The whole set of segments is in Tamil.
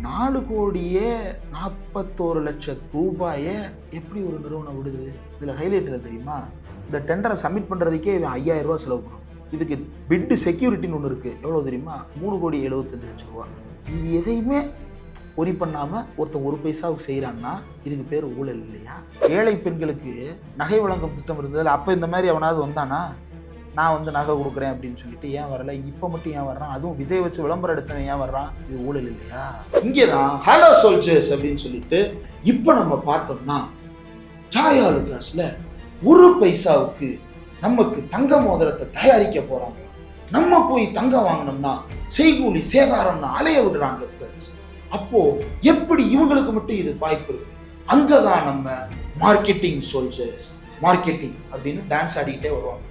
4,41,00,000 எப்படி ஒரு நிறுவனம் விடுது? இதில் ஹைலைட் என்ன தெரியுமா? இந்த டெண்டரை சப்மிட் பண்ணுறதுக்கே இவன் 5,000 ரூபா செலவு பண்ணும். இதுக்கு பிட் செக்யூரிட்டின்னு ஒன்று இருக்குது. எவ்வளோ தெரியுமா? 3,75,00,000 ரூபா. இது எதையுமே ஒரி பண்ணாமல் ஒருத்தன் 1 பைசாவுக்கு செய்கிறான்னா இதுக்கு பேர் ஊழல் இல்லையா? ஏழை பெண்களுக்கு நகை வழங்கும் திட்டம் இருந்ததில் அப்போ இந்த மாதிரி அவனாவது வந்தானா? நான் வந்து நகை கொடுக்குறேன் அப்படின்னு சொல்லிட்டு ஏன் வரல? இப்போ மட்டும் ஏன் வர்றான்? அதுவும் விஜய் வச்சு விளம்பரம் எடுத்தவன் ஏன் வர்றான்? இது ஊழல் இல்லையா? இங்கே தான் ஹலோ சோல்ஜர்ஸ் அப்படின்னு சொல்லிட்டு இப்போ நம்ம பார்த்தோம்னா ஜாயா லுகாஸ்ல 1 பைசாவுக்கு நமக்கு தங்க மோதிரத்தை தயாரிக்க போறாங்க. நம்ம போய் தங்கம் வாங்கினோம்னா செய்கூலி சேதாரம்னு அலைய விடுறாங்க. அப்போ எப்படி இவங்களுக்கு மட்டும் இது வாய்ப்பு இருக்கு? அங்கதான் நம்ம மார்க்கெட்டிங் சோல்ஜர்ஸ் மார்க்கெட்டிங் அப்படின்னு டான்ஸ் ஆடிக்கிட்டே வருவாங்க.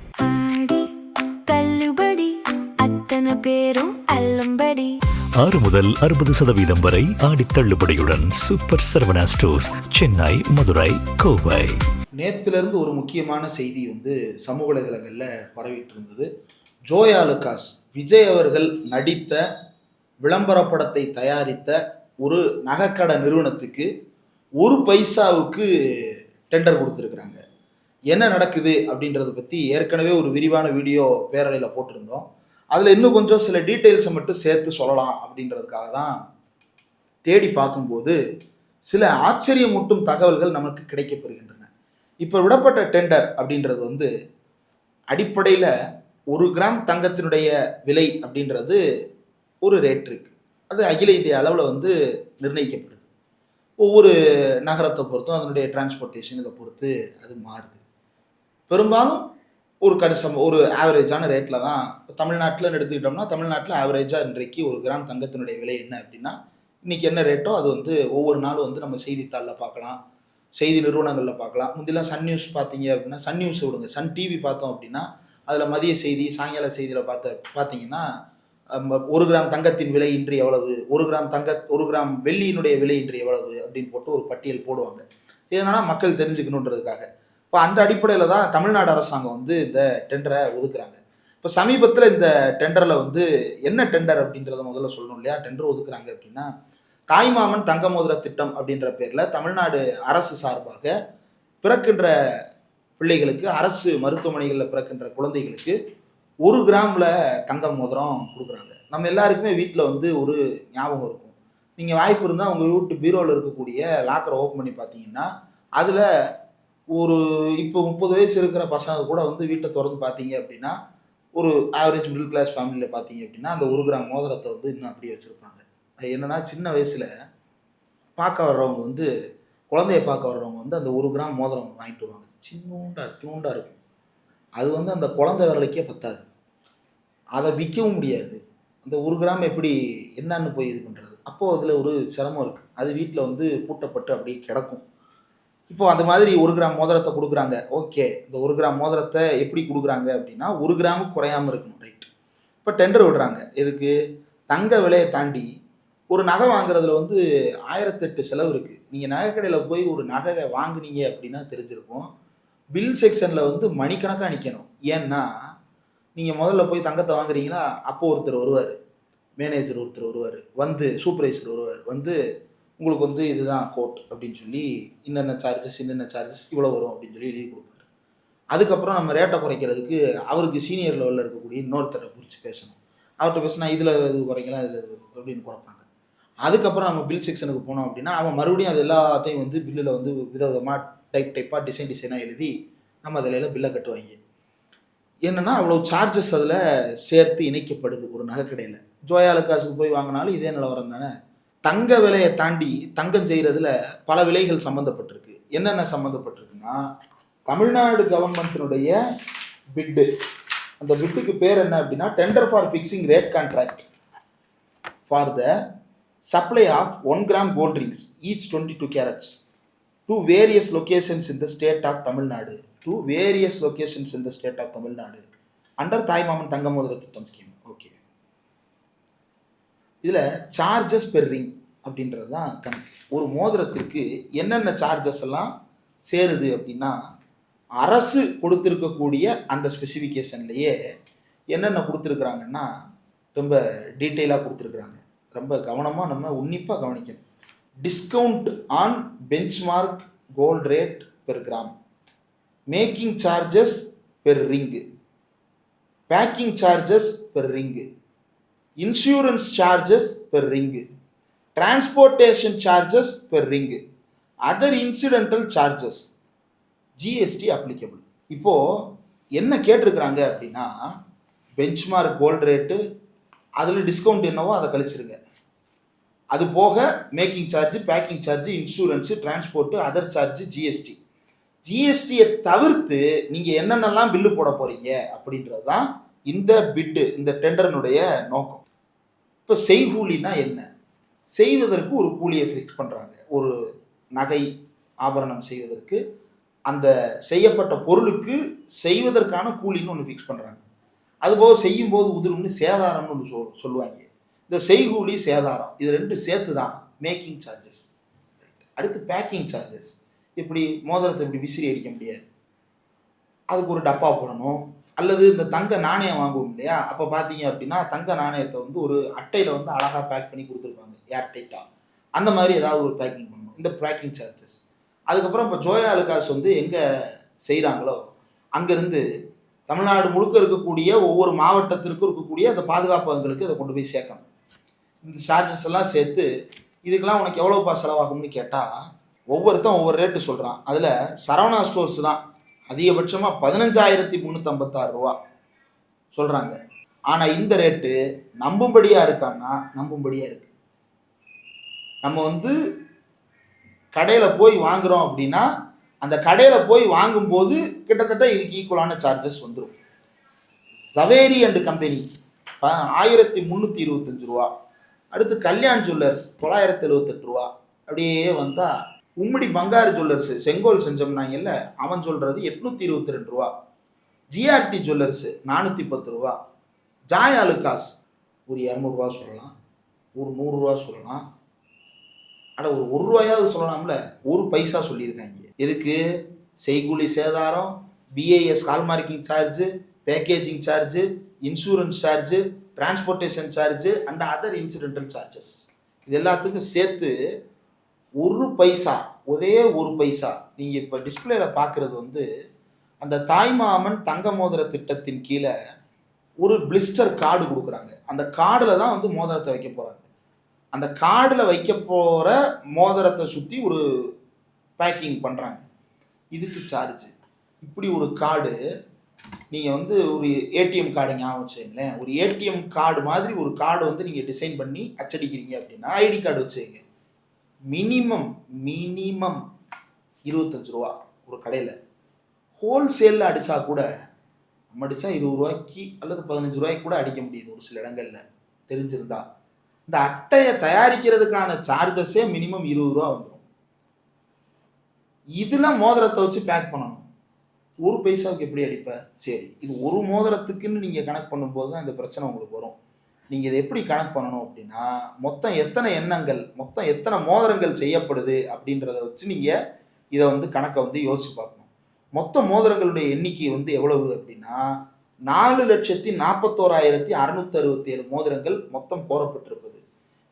பேரும் அல்லம்படி 6 முதல் 60% வரை ஆடி தள்ளுபடியுடன் சூப்பர் சரவணா ஸ்டோர்ஸ், சென்னை, மதுரை, கோவை. நேத்திலிருந்து ஒரு முக்கியமான செய்தி வந்து சமூக வலைதளங்களில் பரவிட்டு இருந்தது. ஜோயா லுகாஸ் விஜய் அவர்கள் நடித்த விளம்பர படத்தை தயாரித்த ஒரு நகைக்கடை நிறுவனத்துக்கு 1 பைசாவுக்கு டெண்டர் கொடுத்துருக்குறாங்க. என்ன நடக்குது அப்படின்றத பற்றி ஏற்கனவே ஒரு விரிவான வீடியோ பேரலையில் போட்டிருந்தோம். அதில் இன்னும் கொஞ்சம் சில டீட்டெயில்ஸை மட்டும் சேர்த்து சொல்லலாம் அப்படின்றதுக்காக தான் தேடி பார்க்கும்போது சில ஆச்சரியமூட்டும் தகவல்கள் நமக்கு கிடைக்கப்பெறுகின்றன. இப்போ விடப்பட்ட டெண்டர் அப்படின்றது வந்து அடிப்படையில் 1 கிராம் தங்கத்தினுடைய விலை அப்படின்றது ஒரு ரேட் இருக்கு. அது அகில இந்திய அளவில் வந்து நிர்ணயிக்கப்படுது. ஒவ்வொரு நகரத்தை பொறுத்தும் அதனுடைய டிரான்ஸ்போர்ட்டேஷன் இதை பொறுத்து அது மாறுது. பெரும்பாலும் ஒரு ஆவரேஜான ரேட்டில் தான். இப்போ தமிழ்நாட்டில் எடுத்துக்கிட்டோம்னா தமிழ்நாட்டில் ஆவரேஜாக இன்றைக்கு 1 கிராம் தங்கத்தினுடைய விலை என்ன அப்படின்னா இன்றைக்கி என்ன ரேட்டோ அது வந்து ஒவ்வொரு நாளும் வந்து நம்ம செய்தித்தாளில் பார்க்கலாம், செய்தி நிறுவனங்களில் பார்க்கலாம். முந்திலாம் சன் நியூஸ் பார்த்தீங்க அப்படின்னா சன் நியூஸ் விடுங்க, சன் டிவி பார்த்தோம் அப்படின்னா அதில் மதிய செய்தி சாயங்கால செய்தியில் பார்த்தீங்கன்னா 1 கிராம் தங்கத்தின் விலை இன்று எவ்வளவு, 1 கிராம் வெள்ளியினுடைய விலை இன்று எவ்வளவு அப்படின்னு போட்டு ஒரு பட்டியல் போடுவாங்க. இதனால் மக்கள் தெரிஞ்சுக்கணுன்றதுக்காக. இப்போ அந்த அடிப்படையில் தான் தமிழ்நாடு அரசாங்கம் வந்து இந்த டெண்டரை ஒதுக்குறாங்க. இப்போ சமீபத்தில் இந்த டெண்டரில் வந்து என்ன டெண்டர் அப்படின்றத முதல்ல சொல்லணும் இல்லையா? டெண்டர் ஒதுக்குறாங்க அப்படின்னா தாய்மாமன் தங்க மோதிர திட்டம் அப்படின்ற பேரில் தமிழ்நாடு அரசு சார்பாக பிறக்கின்ற பிள்ளைகளுக்கு, அரசு மருத்துவமனைகளில் பிறக்கின்ற குழந்தைகளுக்கு 1 கிராமில் தங்க மோதிரம் கொடுக்குறாங்க. நம்ம எல்லாருக்குமே வீட்டில் வந்து ஒரு ஞாபகம் இருக்கும். நீங்கள் வாய்ப்பு இருந்தால் உங்கள் வீட்டு பீரோவில் இருக்கக்கூடிய லாக்கரை ஓப்பன் பண்ணி பார்த்தீங்கன்னா அதில் இப்போ 30 வயசு இருக்கிற பசங்க கூட வந்து வீட்டை திறந்து பார்த்தீங்க அப்படின்னா ஒரு ஆவரேஜ் மிடில் கிளாஸ் ஃபேமிலியில் பார்த்தீங்க அப்படின்னா அந்த 1 கிராம் மோதிரத்தை வந்து இன்னும் அப்படியே வச்சுருப்பாங்க. அது என்னன்னா சின்ன வயசில் பார்க்க வர்றவங்க வந்து குழந்தைய பார்க்க வர்றவங்க வந்து அந்த 1 கிராம் மோதிரம் வாங்கிட்டு வருவாங்க. சின்னூண்டா இருக்கும். அது வந்து அந்த குழந்தை விரலுக்கே பத்தாது. அதை விற்கவும் முடியாது. அந்த 1 கிராம் எப்படி என்னன்னு போய் இது பண்ணுறது? அப்போது அதில் ஒரு சிரமம் இருக்குது. அது வீட்டில் வந்து பூட்டப்பட்டு அப்படியே கிடக்கும். இப்போ அந்த மாதிரி 1 கிராம் மோதிரத்தை கொடுக்குறாங்க. ஓகே, இந்த 1 கிராம் மோதிரத்தை எப்படி கொடுக்குறாங்க அப்படின்னா 1 கிராமுக்கு குறையாமல் இருக்கணும். ரைட். இப்போ டெண்டர் விடுறாங்க. எதுக்கு? தங்க விலையை தாண்டி ஒரு நகை வாங்குறதுல வந்து 1008 செலவு இருக்குது. நீங்கள் நகை கடையில் போய் ஒரு நகை வாங்குனீங்க அப்படின்னா தெரிஞ்சிருக்கும். பில் செக்ஷனில் வந்து மணிக்கணக்காக நிற்கணும். ஏன்னா நீங்கள் முதல்ல போய் தங்கத்தை வாங்குறீங்களா, அப்போ ஒருத்தர் வருவார், மேனேஜர் ஒருத்தர் வருவார், வந்து சூப்பர்வைசர் வருவார், வந்து உங்களுக்கு வந்து இதுதான் கோட் அப்படின்னு சொல்லி இன்னென்ன சார்ஜஸ் இவ்வளோ வரும் அப்படின்னு சொல்லி எழுதி கொடுப்பாரு. அதுக்கப்புறம் நம்ம ரேட்டை குறைக்கிறதுக்கு அவருக்கு சீனியர் லெவலில் இருக்கக்கூடிய இன்னொருத்தரை குறித்து பேசணும். அவர்கிட்ட பேசினா இதில் இது குறைக்கலாம், இதில் இது அப்படின்னு குறைப்பாங்க. அதுக்கப்புறம் நம்ம பில் செக்ஷனுக்கு போனோம் அப்படின்னா அவன் மறுபடியும் அது எல்லாத்தையும் வந்து பில்லில் வந்து விதவிதமாக டைப்பாக டிசைனாக எழுதி நம்ம அதில் பில்லை கட்டுவாங்க. என்னென்னா அவ்வளோ சார்ஜஸ் அதில் சேர்த்து இணைக்கப்படுது ஒரு நகைக்கடையில். ஜோயா லுகாஸுக்கு போய் வாங்கினாலும் இதே நிலவரம் தானே. தங்க விலையை தாண்டி தங்கம் செய்கிறதுல பல விலைகள் சம்மந்தப்பட்டிருக்கு. என்னென்ன சம்மந்தப்பட்டிருக்குன்னா தமிழ்நாடு கவர்மெண்ட்டினுடைய பிட்டு. அந்த பிட்டுக்கு பேர் என்ன அப்படின்னா tender for fixing rate contract for the supply of 1 gram gold rings each 22 carats to various locations in the state of Tamil Nadu under தாய்மாமன் தங்க மோதிர திட்டம் ஸ்கீம். ஓகே, இதில் சார்ஜஸ் பெர் ரிங் அப்படின்றது தான் கணக்கு. ஒரு மோதிரத்திற்கு என்னென்ன சார்ஜஸ் எல்லாம் சேருது அப்படின்னா அரசு கொடுத்துருக்கக்கூடிய அந்த ஸ்பெசிஃபிகேஷன்லேயே என்னென்ன கொடுத்துருக்குறாங்கன்னா ரொம்ப டீட்டெயிலாக கொடுத்துருக்குறாங்க. ரொம்ப கவனமாக நம்ம உன்னிப்பாக கவனிக்கணும். Discount on benchmark gold rate per gram, making charges per ring, packing charges per ring, insurance charges per ring, transportation charges per ring, other incidental charges, GST applicable. இப்போது என்ன கேட்டிருக்கிறாங்க அப்படின்னா, பெஞ்ச்மார்க் கோல்டு ரேட்டு அதில் டிஸ்கவுண்ட் என்னவோ அதை கழிச்சிருங்க, அது போக making charge, packing charge, insurance, transport, other charge, GST. ஜிஎஸ்டியை தவிர்த்து நீங்கள் என்னென்னலாம் பில்லு போட போகிறீங்க அப்படின்றது தான் இந்த பிட்டு, இந்த டெண்டர்னுடைய நோக்கம். இப்போ செய்கூலினா என்ன? செய்வதற்கு ஒரு கூலியை ஃபிக்ஸ் பண்ணுறாங்க. ஒரு நகை ஆபரணம் செய்வதற்கு அந்த செய்யப்பட்ட பொருளுக்கு செய்வதற்கான கூலின்னு ஒன்று ஃபிக்ஸ் பண்ணுறாங்க. அதுபோக செய்யும்போது உதிரும்னு சேதாரம்னு ஒன்று சொல்லுவாங்க. இந்த செய்கூலி சேதாரம் இது ரெண்டு சேர்த்து தான் மேக்கிங் சார்ஜஸ். அடுத்து பேக்கிங் சார்ஜஸ். இப்படி மோதிரத்தை இப்படி விசிறி அடிக்க முடியாது, அதுக்கு ஒரு டப்பா போடணும். அல்லது இந்த தங்க நாணயம் வாங்குவோம் இல்லையா, அப்போ பார்த்தீங்க அப்படின்னா தங்க நாணயத்தை வந்து ஒரு அட்டையில் வந்து அழகாக பேக் பண்ணி கொடுத்துருப்பாங்க ஏர் டைட்டாக, அந்த மாதிரி ஏதாவது ஒரு பேக்கிங் பண்ணணும், இந்த பேக்கிங் சார்ஜஸ். அதுக்கப்புறம் இப்போ ஜோயா அலுகாஸ் வந்து எங்கே செய்கிறாங்களோ அங்கேருந்து தமிழ்நாடு முழுக்க இருக்கக்கூடிய ஒவ்வொரு மாவட்டத்திற்கும் இருக்கக்கூடிய அந்த பாதுகாப்பகங்களுக்கு அதை கொண்டு போய் சேர்க்கணும். இந்த சார்ஜஸ் எல்லாம் சேர்த்து இதுக்கெல்லாம் உனக்கு எவ்வளோப்பா செலவாகும்னு கேட்டால் ஒவ்வொருத்தன் ஒவ்வொரு ரேட்டு சொல்கிறான். அதில் சரவணா ஸ்டோர்ஸ் தான் அதிகபட்சமாக 15,356 ரூபா சொல்கிறாங்க. ஆனால் இந்த ரேட்டு நம்பும்படியாக இருக்கான்னா நம்பும்படியாக இருக்குது. நம்ம வந்து கடையில் போய் வாங்குகிறோம் அப்படின்னா அந்த கடையில் போய் வாங்கும்போது கிட்டத்தட்ட இதுக்கு ஈக்குவலான சார்ஜஸ் வந்துடும். சவேரி அண்டு கம்பெனி 1325 ரூபா. அடுத்து கல்யாண் ஜுவல்லர்ஸ் 978 ரூபா. அப்படியே வந்தால் உம்மிடி பங்காரு ஜுவல்லர்ஸு செங்கோல் செஞ்சோம்னாங்கல்ல, அவன் சொல்கிறது 822 ரூபா. ஜிஆர்டி ஜுவல்லர்ஸு 410 ரூபா. ஜாய் அலுகாஸ் ஒரு 200 ரூபா சொல்லலாம், ஒரு 100 ரூபா சொல்லலாம், அட ஒரு 1 ரூபாயாவது சொல்லலாம்ல. 1 பைசா சொல்லியிருக்காங்க. எதுக்கு? செய்கூலி சேதாரம், BAS hallmarking charge, packaging charge, insurance charge, transportation charge and other incidental charges. இது எல்லாத்துக்கும் சேர்த்து 1 பைசா, ஒரே 1 பைசா. நீங்கள் இப்போ டிஸ்பிளேல பார்க்குறது வந்து அந்த தாய்மாமன் தங்க மோதிர திட்டத்தின் கீழே ஒரு பிளிஸ்டர் கார்டு கொடுக்குறாங்க. அந்த கார்டில் தான் வந்து மோதிரத்தை வைக்க போகிறாங்க. அந்த கார்டில் வைக்க போகிற மோதிரத்தை சுற்றி ஒரு பேக்கிங் பண்ணுறாங்க. இதுக்கு சார்ஜ். இப்படி ஒரு கார்டு நீங்கள் வந்து ஒரு ஏடிஎம் கார்டு ஞாபகம் வச்சுங்களேன், ஒரு ஏடிஎம் கார்டு மாதிரி ஒரு கார்டு வந்து நீங்கள் டிசைன் பண்ணி அச்சடிக்கிறீங்க அப்படின்னா ஐடி கார்டு வச்சுங்க. மினிமம் 25 ரூபா ஒரு கடையில். ஹோல்சேலில் அடித்தா கூட நம்ம அடித்தா 20 ரூபாய்க்கு அல்லது 15 ரூபாய்க்கு கூட அடிக்க முடியுது ஒரு சில இடங்களில் தெரிஞ்சிருந்தா. இந்த அட்டையை தயாரிக்கிறதுக்கான சார்ஜஸே மினிமம் 20 ரூபா வந்துடும். இதில் மோதிரத்தை வச்சு பேக் பண்ணணும். 1 பைசாவுக்கு எப்படி அடிப்ப? சரி, இது ஒரு மோதிரத்துக்குன்னு நீங்கள் கணக்கு பண்ணும்போது தான் இந்த பிரச்சனை உங்களுக்கு வரும். நீங்கள் இதை எப்படி கணக்கு பண்ணணும் அப்படின்னா, மொத்தம் எத்தனை எண்ணங்கள், மொத்தம் எத்தனை மோதிரங்கள் செய்யப்படுது அப்படின்றத வச்சு நீங்கள் இதை வந்து கணக்கை வந்து யோசிச்சு பார்க்கணும். மொத்த மோதிரங்களுடைய எண்ணிக்கை வந்து எவ்வளவு அப்படின்னா 4,41,667 மோதிரங்கள் மொத்தம் கோரப்பட்டிருப்பது.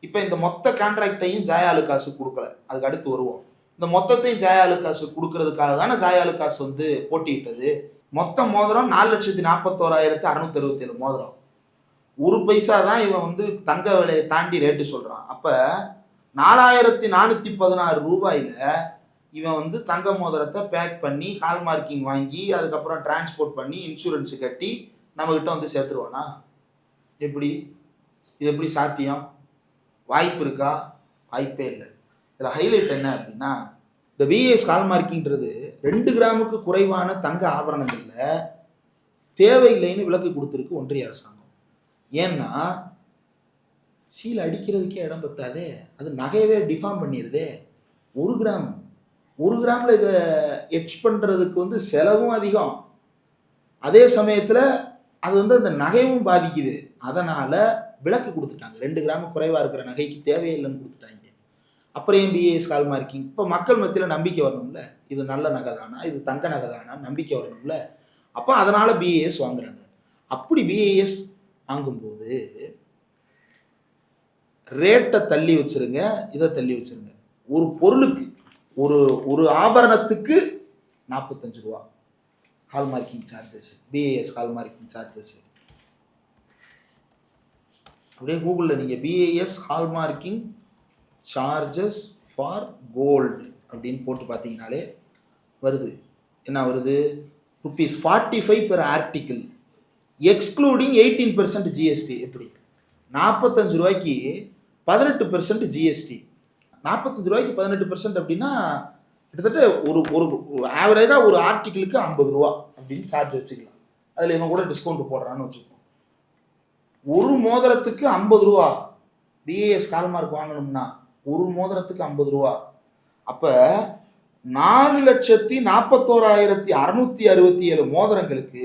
இப்போ இந்த மொத்த கான்ட்ராக்டையும் ஜாயா அலுகாஸு கொடுக்கல, அதுக்கு அடுத்து வருவோம். இந்த மொத்தத்தையும் ஜாயா அலுகாஸு கொடுக்கறதுக்காக தானே ஜாயா அலுகாஸ் வந்து போட்டியிட்டது. மொத்த மோதிரம் 4,41,667 மோதிரம். 1 பைசா தான் இவன் வந்து தங்க விலையை தாண்டி ரேட்டு சொல்கிறான். அப்போ 4,416 ரூபாயில் இவன் வந்து தங்க மோதிரத்தை பேக் பண்ணி ஹால்மார்க்கிங் வாங்கி அதுக்கப்புறம் டிரான்ஸ்போர்ட் பண்ணி இன்சூரன்ஸு கட்டி நம்மக்கிட்ட வந்து சேர்த்துருவானா? எப்படி? இது எப்படி சாத்தியம்? வாய்ப்பு இருக்கா? வாய்ப்பே இல்லை. இதில் ஹைலைட் என்ன அப்படின்னா, இந்த பிஏஎஸ் ஹால்மார்க்கிங்கிறது 2 கிராமுக்கு குறைவான தங்க ஆபரணங்களில் தேவையில்லைன்னு விலக்கு கொடுத்துருக்கு ஒன்றிய அரசாங்கம். ஏன்னா சீல் அடிக்கிறதுக்கே இடம் பத்தாதே, அது நகையவே டிஃபார்ம் பண்ணிடுதே. 1 கிராமில் இதை எட்ச் பண்ணுறதுக்கு வந்து செலவும் அதிகம், அதே சமயத்தில் அது வந்து அந்த நகையும் பாதிக்குது. அதனால் விலக்கு கொடுத்துட்டாங்க. 2 கிராமுக்கு குறைவாக இருக்கிற நகைக்கு தேவையில்லைன்னு கொடுத்துட்டாங்க. அப்புறம் ஏன் பிஏஎஸ் ஹால்மார்க்கிங்? இப்போ மக்கள் மத்தியில் நம்பிக்கை வரணும்ல, இது நல்ல நகை தானா, இது தங்க நகை தானா, நம்பிக்கை வரணும்ல. அப்போ அதனால் பிஏஎஸ் வாங்குறாங்க. அப்படி பிஏஎஸ் வாங்கும்போது ரேட்டை தள்ளி வச்சிருங்க, இதை தள்ளி வச்சிருங்க. ஒரு பொருளுக்கு ஒரு ஒரு ஆபரணத்துக்கு 45 ரூபா hallmarking charges, BIS hallmarking charges. அப்படியே கூகுளில் நீங்கள் BIS hallmarking charges for gold அப்படின்னு போட்டு பார்த்தீங்கனாலே வருது. என்ன வருது? ₹45 per ஆர்டிக்கிள் எக்ஸ்க்ளூடிங் 18% ஜிஎஸ்டி. எப்படி 45 ரூபாய்க்கு 18% ஜிஎஸ்டி? 45 ரூபாய்க்கு 18% அப்படின்னா கிட்டத்தட்ட ஒரு ஒரு ஆவரேஜாக ஒரு ஆர்டிக்கிளுக்கு 50 ரூபா அப்படின்னு சார்ஜ் வச்சுக்கலாம். அதில் இவன் கூட டிஸ்கவுண்ட் போடுறான்னு வச்சுக்கோம். ஒரு மோதிரத்துக்கு 50 ரூபா பிஏஎஸ் ஹால்மார்க் வாங்கணும்னா ஒரு மோதிரத்துக்கு 50 ரூபா. அப்போ 4,41,667 மோதிரங்களுக்கு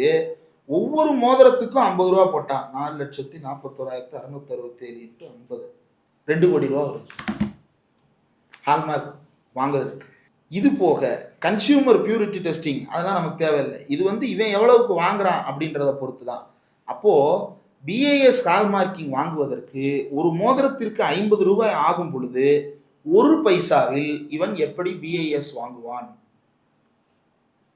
ஒவ்வொரு மோதிரத்துக்கும் 50 ரூபா போட்டால் 4,41,667 × 50 2 கோடி ரூபா வருது ஹால்மார்க் வாங்குறதுக்கு. இது போக கன்சியூமர் பியூரிட்டி டெஸ்டிங் அதெல்லாம் நமக்கு தேவையில்லை. இது இவன் எவ்வளவுக்கு வாங்குறான் அப்படின்றத பொறுத்து தான். அப்போது பிஏஎஸ் ஹால்மார்க்கிங் வாங்குவதற்கு ஒரு மோதிரத்திற்கு 50 ரூபாய் ஆகும் பொழுது ஒரு பைசாவில் இவன் எப்படி பிஏஎஸ் வாங்குவான்?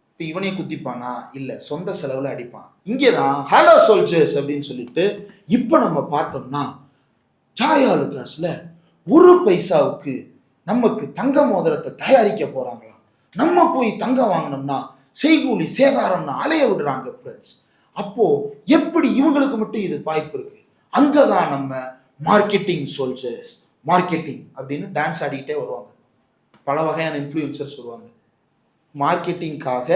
இப்போ இவனே குத்திப்பானா? இல்லை, சொந்த செலவில் அடிப்பான். இங்கே தான் ஹலோ சோல்ஜர்ஸ் அப்படின்னு சொல்லிட்டு இப்போ நம்ம பார்த்தோம்னா ஜாய் ஆலுகாஸில் ஒரு பைசாவுக்கு நமக்கு தங்க மோதிரத்தை தயாரிக்க போகிறாங்களாம். நம்ம போய் தங்கம் வாங்கினோம்னா செய்கூலி சேதாரம்னு அலைய விடுறாங்க ஃப்ரெண்ட்ஸ். அப்போது எப்படி இவங்களுக்கு மட்டும் இது வாய்ப்பு இருக்கு? அங்கே தான் நம்ம மார்க்கெட்டிங் சோல்ஜர்ஸ் மார்க்கெட்டிங் அப்படின்னு டான்ஸ் ஆடிக்கிட்டே வருவாங்க. பல வகையான இன்ஃப்ளூயன்சர்ஸ் வருவாங்க. மார்க்கெட்டிங்காக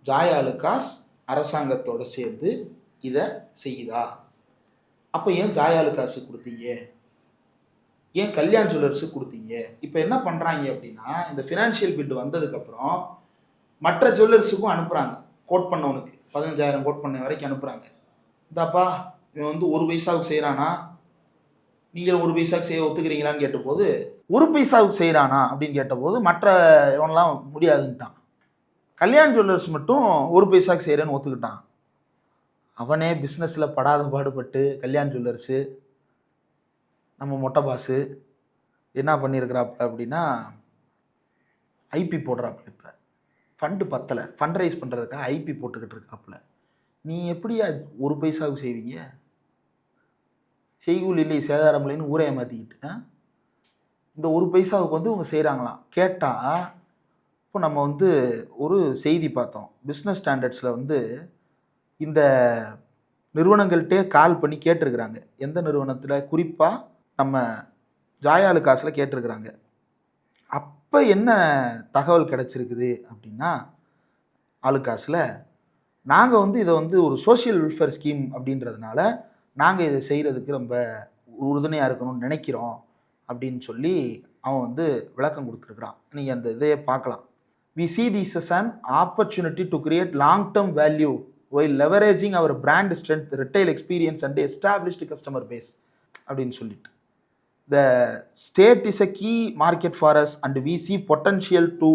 ஜாய் ஆலுகாஸ் அரசாங்கத்தோடு சேர்ந்து இதை செய்யுதா? அப்போ ஏன் ஜாய் ஆலுகாஸுக்கு கொடுத்தீங்க? ஏன் கல்யாண் ஜுவல்லர்ஸுக்கு கொடுத்தீங்க? இப்போ என்ன பண்ணுறாங்க அப்படின்னா, இந்த ஃபினான்ஷியல் பிட் வந்ததுக்கப்புறம் மற்ற ஜுவல்லர்ஸுக்கும் அனுப்புகிறாங்க. கோட் பண்ணவனுக்கு 15,000 கோட் பண்ண வரைக்கும் அனுப்புகிறாங்க. இந்தாப்பா இவன் ஒரு பைசாவுக்கு செய்கிறானா, நீங்கள் ஒரு பைசாவுக்கு செய்ய ஒத்துக்கிறீங்களான்னு கேட்டபோது ஒரு பைசாவுக்கு செய்கிறானா அப்படின்னு கேட்டபோது மற்ற இவனெலாம் முடியாதுன்ட்டான். கல்யாண் ஜுவல்லர்ஸ் மட்டும் ஒரு பைசாவுக்கு செய்கிறேன்னு ஒத்துக்கிட்டான். அவனே பிஸ்னஸில் படாத பாடுபட்டு கல்யாண் ஜுவல்லர்ஸு நம்ம மொட்டை பாஸு என்ன பண்ணியிருக்கிறாப்புல அப்படின்னா ஐபி போடுறாப்புல. இப்போ ஃபண்டு பத்தலை, ஃபண்ட் ரைஸ் பண்ணுறதுக்காக ஐபி போட்டுக்கிட்டு இருக்காப்புல. நீ எப்படி ஒரு பைசாவுக்கு செய்வீங்க? செய்கூலி இல்லை சேதாரம் இல்லைன்னு ஊரையை மாற்றிக்கிட்டு இந்த ஒரு பைசாவுக்கு இவங்க செய்கிறாங்களாம். கேட்டால் இப்போ நம்ம ஒரு செய்தி பார்த்தோம். பிஸ்னஸ் ஸ்டாண்டர்ட்ஸில் இந்த நிறுவனங்கள்கிட்டே கால் பண்ணி கேட்டிருக்கிறாங்க. எந்த நிறுவனத்தில்? குறிப்பாக நம்ம ஜாய் ஆலுகாஸில் கேட்டிருக்கிறாங்க. அப்போ என்ன தகவல் கிடச்சிருக்குது அப்படின்னா, ஆலுகாஸில் நாங்கள் இதை ஒரு சோஷியல் வெல்ஃபேர் ஸ்கீம் அப்படின்றதுனால நாங்கள் இதை செய்கிறதுக்கு ரொம்ப உறுதுணையாக இருக்கணும்னு நினைக்கிறோம் அப்படின்னு சொல்லி அவன் விளக்கம் கொடுத்துருக்குறான். நீங்கள் அந்த இதையே பார்க்கலாம். We see this as an opportunity to create long-term value while leveraging our brand strength, retail experience and established customer base அப்படின்னு சொல்லிட்டு. The state is a key market for us and we see potential to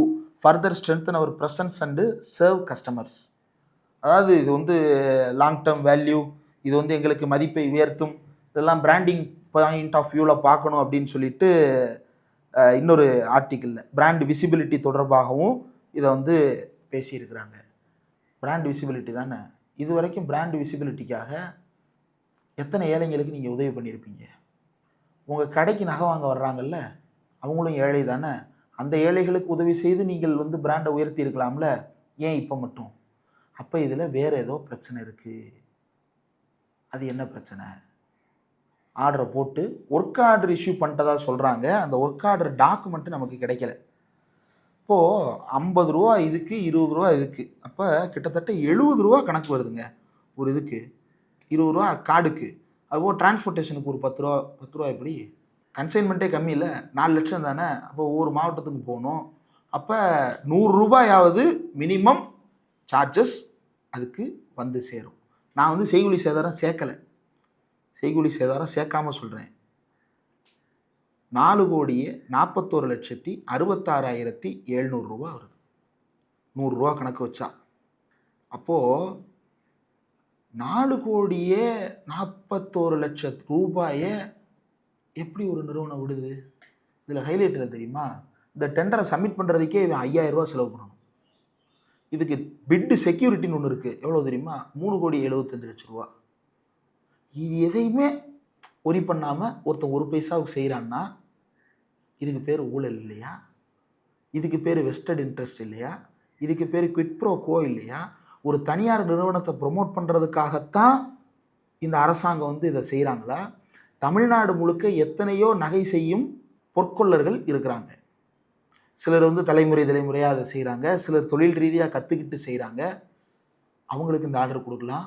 further strengthen our presence and serve customers. அதாவது இது லாங் டேர்ம் வேல்யூ, இது எங்களுக்கு மதிப்பை உயர்த்தும், இதெல்லாம் பிராண்டிங் பாயிண்ட் ஆஃப் வியூவில் பார்க்கணும் அப்படின்னு சொல்லிட்டு இன்னொரு ஆர்டிக்கிளில் பிராண்ட் விசிபிலிட்டி தொடர்பாகவும் இதை பேசியிருக்கிறாங்க. பிராண்ட் விசிபிலிட்டி தானே. இது வரைக்கும் பிராண்ட் விசிபிலிட்டிக்காக எத்தனை ஏழைங்களுக்கு நீங்கள் உதவி பண்ணியிருப்பீங்க? உங்கள் கடைக்கு நகை வாங்க வர்றாங்கல்ல, அவங்களும் ஏழை தானே. அந்த ஏழைகளுக்கு உதவி செய்து நீங்கள் பிராண்டை உயர்த்தி இருக்கலாம்ல, ஏன் இப்போ மட்டும்? அப்போ இதில் வேறு ஏதோ பிரச்சனை இருக்குது. அது என்ன பிரச்சனை? ஆர்டரை போட்டு ஒர்க் ஆர்டர் இஷ்யூ பண்ணிட்டதா சொல்கிறாங்க. அந்த ஒர்க் ஆர்டர் டாக்குமெண்ட்டு நமக்கு கிடைக்கல. இப்போது 50 ரூபா இதுக்கு, 20 ரூபா இதுக்கு, அப்போ கிட்டத்தட்ட 70 ரூபா கணக்கு வருதுங்க. ஒரு இதுக்கு 20 ரூபா கார்டுக்கு. அதுபோல் டிரான்ஸ்போர்ட்டேஷனுக்கு ஒரு 10 ரூபா. எப்படி? கன்சைன்மெண்ட்டே கம்மி இல்லை, 4 லட்சம் தானே. அப்போ ஒவ்வொரு மாவட்டத்துக்கு போகணும். அப்போ 100 ரூபாயாவது மினிமம் சார்ஜஸ் அதுக்கு சேரும். நான் செய்கூலி சேதாரம் சேர்க்கலை, செய்கூலி சேதாரம் சேர்க்காமல் சொல்கிறேன். 4,41,66,700 ரூபா வருது 100 ரூபா கணக்கு வச்சா. அப்போது 4,41,00,000 ரூபாயை எப்படி ஒரு நிறுவனம் விடுது? இதில் ஹைலைட்டர் தெரியுமா? இந்த டெண்டரை சப்மிட் பண்ணுறதுக்கே இவன் 5000 ரூபா செலவு பண்ணணும். இதுக்கு பிட்டு செக்யூரிட்டின்னு ஒன்று இருக்குது. எவ்வளோ தெரியுமா? 3,75,00,000 ரூபா. இது எதையுமே ஒரி பண்ணாமல் ஒருத்தன் ஒரு பைசாவுக்கு செய்கிறான்னா இதுக்கு பேர் ஊழல் இல்லையா? இதுக்கு பேர் வெஸ்டட் இன்ட்ரெஸ்ட் இல்லையா? இதுக்கு பேர் குவிட் ப்ரோ கோ இல்லையா? ஒரு தனியார் நிறுவனத்தை ப்ரொமோட் பண்ணுறதுக்காகத்தான் இந்த அரசாங்கம் வந்து இதை செய்கிறாங்களா? தமிழ்நாடு முழுக்க எத்தனையோ நகை செய்யும் பொற்கொள்ளர்கள் இருக்கிறாங்க. சிலர் வந்து தலைமுறையாக அதை செய்கிறாங்க, சிலர் தொழில் ரீதியாக கற்றுக்கிட்டு செய்கிறாங்க. அவங்களுக்கு இந்த ஆர்டர் கொடுக்கலாம்.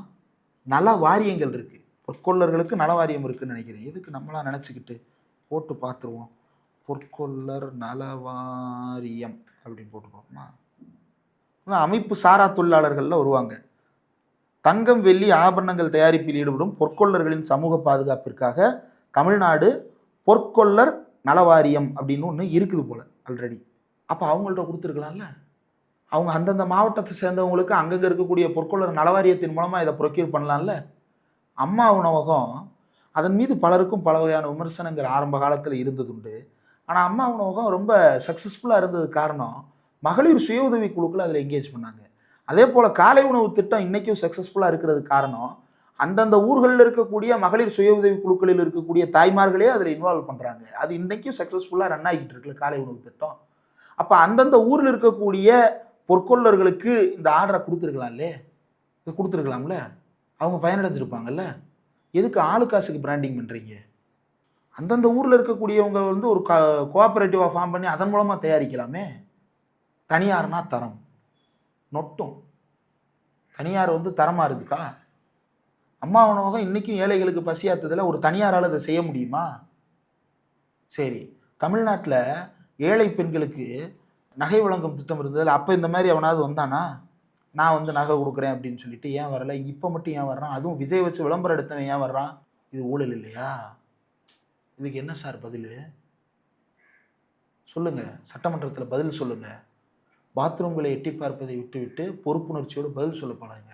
நல வாரியங்கள் இருக்குது, பொற்கொள்ளர்களுக்கு நல வாரியம் இருக்குதுன்னு நினைக்கிறேன். எதுக்கு நம்மளாம் நினச்சிக்கிட்டு போட்டு பார்த்துருவோம். பொற்கொள்ளர் நல வாரியம் அப்படின்னு போட்டு பார்ப்போமா? அமைப்பு சாரா தொழிலாளர்களில் வருவாங்க. தங்கம் வெள்ளி ஆபரணங்கள் தயாரிப்பில் ஈடுபடும் பொற்கொள்ளர்களின் சமூக பாதுகாப்பிற்காக தமிழ்நாடு பொற்கொள்ளர் நலவாரியம் அப்படின்னு ஒன்று இருக்குது போல் ஆல்ரெடி. அப்போ அவங்கள்ட்ட கொடுத்துருக்கலாம்ல. அவங்க அந்தந்த மாவட்டத்தை சேர்ந்தவங்களுக்கு அங்கங்கே இருக்கக்கூடிய பொற்கொள்ளர் நலவாரியத்தின் மூலமாக இதை ப்ரொக்யூர் பண்ணலாம்ல. அம்மா உணவகம் அதன் மீது பலருக்கும் பல வகையான விமர்சனங்கள் ஆரம்ப காலத்தில் இருந்ததுண்டு. ஆனால் அம்மா உணவகம் ரொம்ப சக்ஸஸ்ஃபுல்லாக இருந்தது காரணம் மகளிர் சுய உதவி குழுக்கள் அதில் என்கேஜ் பண்ணாங்க. அதே போல் காலை உணவு திட்டம் இன்றைக்கும் சக்ஸஸ்ஃபுல்லாக இருக்கிறது காரணம் அந்தந்த ஊர்களில் இருக்கக்கூடிய மகளிர் சுய உதவி குழுக்களில் இருக்கக்கூடிய தாய்மார்களே அதில் இன்வால்வ் பண்ணுறாங்க. அது இன்றைக்கும் சக்ஸஸ்ஃபுல்லாக ரன் ஆகிட்டு இருக்குல்ல காலை உணவு திட்டம். அப்போ அந்தந்த ஊரில் இருக்கக்கூடிய பொற்கொள்ளர்களுக்கு இந்த ஆர்டரை கொடுத்துருக்கலாம்லே, இதை கொடுத்துருக்கலாம்ல, அவங்க பயனடைஞ்சிருப்பாங்கல்ல. எதுக்கு ஆளு காசுக்கு பிராண்டிங் பண்ணுறீங்க? அந்தந்த ஊரில் இருக்கக்கூடியவங்க வந்து ஒரு கோஆப்ரேட்டிவாக ஃபார்ம் பண்ணி அதன் மூலமாக தயாரிக்கலாமே. தனியார்னா தரம் நொட்டும். தனியார் வந்து தரமாக இருக்குக்கா? அம்மா உணவகம் இன்றைக்கும் ஏழைகளுக்கு பசியாத்ததில் ஒரு தனியாரால் அதை செய்ய முடியுமா? சரி, தமிழ்நாட்டில் ஏழை பெண்களுக்கு நகை வழங்கும் திட்டம் இருந்ததில் அப்போ இந்த மாதிரி அவனாவது வந்தானா? நான் வந்து நகை கொடுக்குறேன் அப்படின்னு சொல்லிட்டு ஏன் வரல? இப்போ மட்டும் ஏன் வர்றான்? அதுவும் விஜய் வச்சு விளம்பரம் எடுத்தவன் ஏன் வர்றான்? இது ஊழல் இல்லையா? இதுக்கு என்ன சார் பதில் சொல்லுங்கள்? சட்டமன்றத்தில் பதில் சொல்லுங்கள். பாத்ரூம்களை எட்டி பார்ப்பதை விட்டுவிட்டு பொறுப்புணர்ச்சியோடு பதில் சொல்ல போனாங்க.